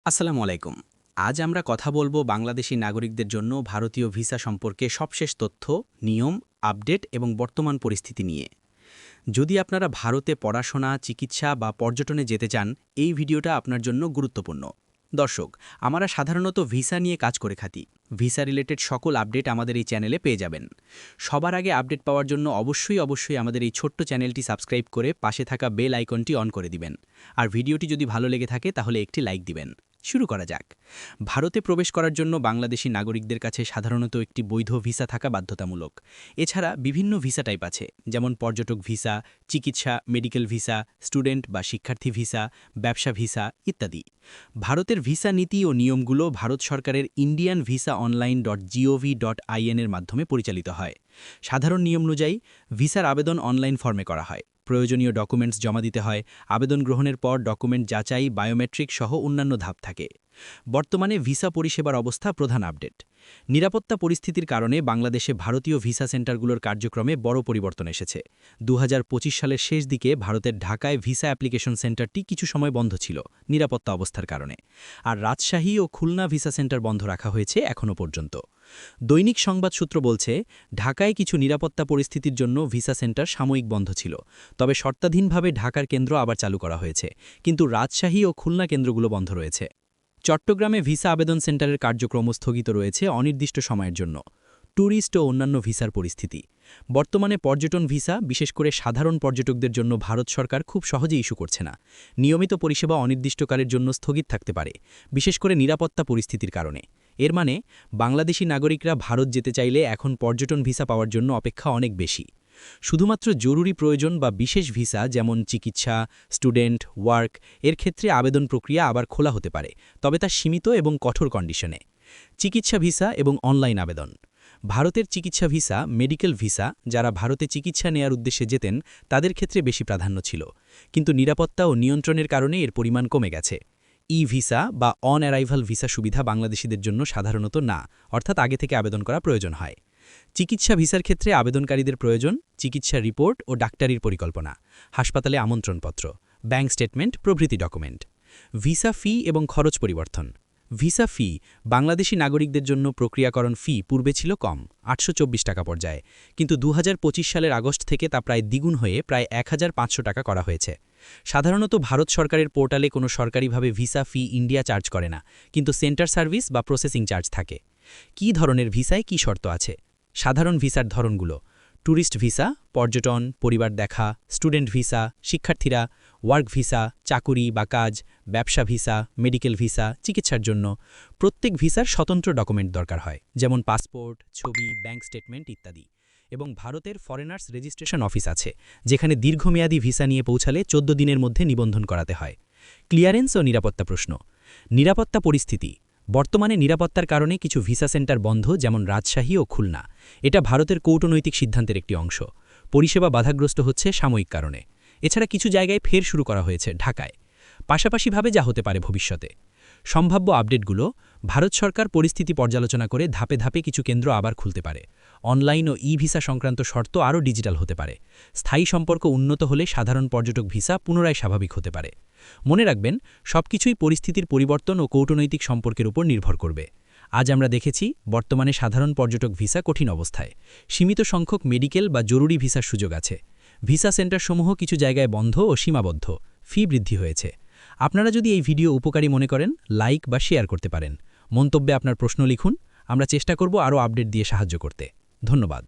আসসালামু আলাইকুম। আজ আমরা কথা বলবো বাংলাদেশী নাগরিকদের জন্য ভারতীয় ভিসা সম্পর্কে সবশেষ তথ্য, নিয়ম, আপডেট এবং বর্তমান পরিস্থিতি নিয়ে। যদি আপনারা ভারতে পড়াশোনা, চিকিৎসা বা পর্যটনে যেতে চান, এই ভিডিওটা আপনার জন্য গুরুত্বপূর্ণ। দর্শক, আমরা সাধারণত ভিসা নিয়ে কাজ করে থাকি। ভিসা রিলেটেড সকল আপডেট আমাদের এই চ্যানেলে পেয়ে যাবেন। সবার আগে আপডেট পাওয়ার জন্য অবশ্যই আমাদের এই ছোট্ট চ্যানেলটি সাবস্ক্রাইব করে পাশে থাকা বেল আইকনটি অন করে দিবেন। আর ভিডিওটি যদি ভালো লেগে থাকে তাহলে একটি লাইক দিবেন। শুরু করা যাক। ভারতে প্রবেশ করার জন্য বাংলাদেশি নাগরিকদের কাছে সাধারণত একটি বৈধ ভিসা থাকা বাধ্যতামূলক। এছাড়া বিভিন্ন ভিসা টাইপ আছে, যেমন পর্যটক ভিসা, চিকিৎসা মেডিকেল ভিসা, স্টুডেন্ট বা শিক্ষার্থী ভিসা, ব্যবসা ভিসা ইত্যাদি। ভারতের ভিসা নীতি ও নিয়মগুলো ভারত সরকারের ইন্ডিয়ান ভিসা online.gov.in এর মাধ্যমে পরিচালিত হয়। সাধারণ নিয়ম অনুযায়ী ভিসার আবেদন অনলাইন ফর্মে করা হয়। প্রয়োজনীয় ডকুমেন্টস জমা দিতে হয়। আবেদন গ্রহণের পর ডকুমেন্ট যাচাই, বায়োমেট্রিক সহ অন্যান্য ধাপ থাকে। বর্তমানে ভিসা পরিষেবার অবস্থা প্রধান আপডেট। নিরাপত্তা পরিস্থিতির কারণে বাংলাদেশে ভারতীয় ভিসা সেন্টারগুলোর কার্যক্রমে বড় পরিবর্তন এসেছে। ২০২৫ সালের শেষ দিকে ভারতের ঢাকায় ভিসা অ্যাপ্লিকেশন সেন্টারটি কিছু সময় বন্ধ ছিল নিরাপত্তা অবস্থার কারণে। আর রাজশাহী ও খুলনা ভিসা সেন্টার বন্ধ রাখা হয়েছে এখনও পর্যন্ত। দৈনিক সংবাদ সূত্র বলছে, ঢাকায় কিছু নিরাপত্তা পরিস্থিতির জন্য ভিসা সেন্টার সাময়িক বন্ধ ছিল, তবে শর্তাধীনভাবে ঢাকার কেন্দ্র আবার চালু করা হয়েছে, কিন্তু রাজশাহী ও খুলনা কেন্দ্রগুলো বন্ধ রয়েছে। চট্টগ্রামে ভিসা আবেদন সেন্টারের কার্যক্রম স্থগিত রয়েছে অনির্দিষ্ট সময়ের জন্য। ট্যুরিস্ট ও অন্যান্য ভিসার পরিস্থিতি। বর্তমানে পর্যটন ভিসা, বিশেষ করে সাধারণ পর্যটকদের জন্য ভারত সরকার খুব সহজে ইস্যু করছে না। নিয়মিত পরিষেবা অনির্দিষ্টকালের জন্য স্থগিত থাকতে পারে, বিশেষ করে নিরাপত্তা পরিস্থিতির কারণে। এর মানে বাংলাদেশি নাগরিকরা ভারত যেতে চাইলে এখন পর্যটন ভিসা পাওয়ার জন্য অপেক্ষা অনেক বেশি। শুধুমাত্র জরুরি প্রয়োজন বা বিশেষ ভিসা, যেমন চিকিৎসা, স্টুডেন্ট, ওয়ার্ক এর ক্ষেত্রে আবেদন প্রক্রিয়া আবার খোলা হতে পারে, তবে তা সীমিত এবং কঠোর কন্ডিশনে। চিকিৎসা ভিসা এবং অনলাইন আবেদন। ভারতের চিকিৎসা ভিসা, মেডিকেল ভিসা, যারা ভারতে চিকিৎসা নেয়ার উদ্দেশ্যে যেতেন তাদের ক্ষেত্রে বেশি প্রাধান্য ছিল, কিন্তু নিরাপত্তা ও নিয়ন্ত্রণের কারণে এর পরিমাণ কমে গেছে। ই ভিসা বা অন অ্যারাইভাল ভিসা সুবিধা বাংলাদেশিদের জন্য সাধারণত না, অর্থাৎ আগে থেকে আবেদন করা প্রয়োজন হয়। চিকিৎসা ভিসার ক্ষেত্রে আবেদনকারীদের প্রয়োজন চিকিৎসা রিপোর্ট ও ডাক্তারির পরিকল্পনা, হাসপাতালে আমন্ত্রণপত্র, ব্যাংক স্টেটমেন্ট প্রভৃতি ডকুমেন্ট। ভিসা ফি এবং খরচ পরিবর্তন। ভিসা ফি বাংলাদেশি নাগরিকদের জন্য প্রক্রিয়াকরণ ফি পূর্বে ছিল কম, ৮২৪ টাকা পর্যায়ে, কিন্তু ২০২৫ সালের আগস্ট থেকে তা প্রায় দ্বিগুণ হয়ে প্রায় ১৫০০ টাকা করা হয়েছে। সাধারণত ভারত সরকারের পোর্টালে কোনো সরকারিভাবে ভিসা ফি ইন্ডিয়া চার্জ করে না, কিন্তু সেন্টার সার্ভিস বা প্রসেসিং চার্জ থাকে। কী ধরনের ভিসায় কী শর্ত আছে? সাধারণ ভিসার ধরনগুলো: ট্যুরিস্ট ভিসা, পর্যটন, পরিবার দেখা; স্টুডেন্ট ভিসা, শিক্ষার্থীরা; ওয়ার্ক ভিসা, চাকুরি বা কাজ; ব্যবসা ভিসা, মেডিকেল ভিসা, চিকিৎসার জন্য। প্রত্যেক ভিসার স্বতন্ত্র ডকুমেন্ট দরকার হয়, যেমন পাসপোর্ট, ছবি, ব্যাংক স্টেটমেন্ট ইত্যাদি। এবং ভারতের ফরেনার্স রেজিস্ট্রেশন অফিস আছে, যেখানে দীর্ঘমেয়াদী ভিসা নিয়ে পৌঁছালে ১৪ দিনের মধ্যে নিবন্ধন করাতে হয়। ক্লিয়ারেন্স ও নিরাপত্তা প্রশ্ন। নিরাপত্তা পরিস্থিতি। বর্তমানে নিরাপত্তার কারণে কিছু ভিসা সেন্টার বন্ধ, যেমন রাজশাহী ও খুলনা। এটা ভারতের কূটনৈতিক সিদ্ধান্তের একটি অংশ। পরিষেবা বাধাগ্রস্ত হচ্ছে সাময়িক কারণে। এছাড়া কিছু জায়গায় ফের শুরু করা হয়েছে, ঢাকায়। পাশাপাশিভাবে যা হতে পারে ভবিষ্যতে। সম্ভাব্য আপডেটগুলো: ভারত সরকার পরিস্থিতি পর্যালোচনা করে ধাপে ধাপে কিছু কেন্দ্র আবার খুলতে পারে। অনলাইন ও ই ভিসা সংক্রান্ত শর্ত আরও ডিজিটাল হতে পারে। স্থায়ী সম্পর্ক উন্নত হলে সাধারণ পর্যটক ভিসা পুনরায় স্বাভাবিক হতে পারে। মনে রাখবেন, সবকিছুই পরিস্থিতির পরিবর্তন ও কূটনৈতিক সম্পর্কের উপর নির্ভর করবে। আজ আমরা দেখেছি বর্তমানে সাধারণ পর্যটক ভিসা কঠিন অবস্থায়। সীমিত সংখ্যক মেডিকেল বা জরুরি ভিসার সুযোগ আছে। ভিসা সেন্টারসমূহ কিছু জায়গায় বন্ধ ও সীমাবদ্ধ। ফি বৃদ্ধি হয়েছে। আপনারা যদি এই ভিডিও উপকারী মনে করেন, লাইক বা শেয়ার করতে পারেন। মন্তব্যে আপনার প্রশ্ন লিখুন, আমরা চেষ্টা করব আরও আপডেট দিয়ে সাহায্য করতে। ধন্যবাদ।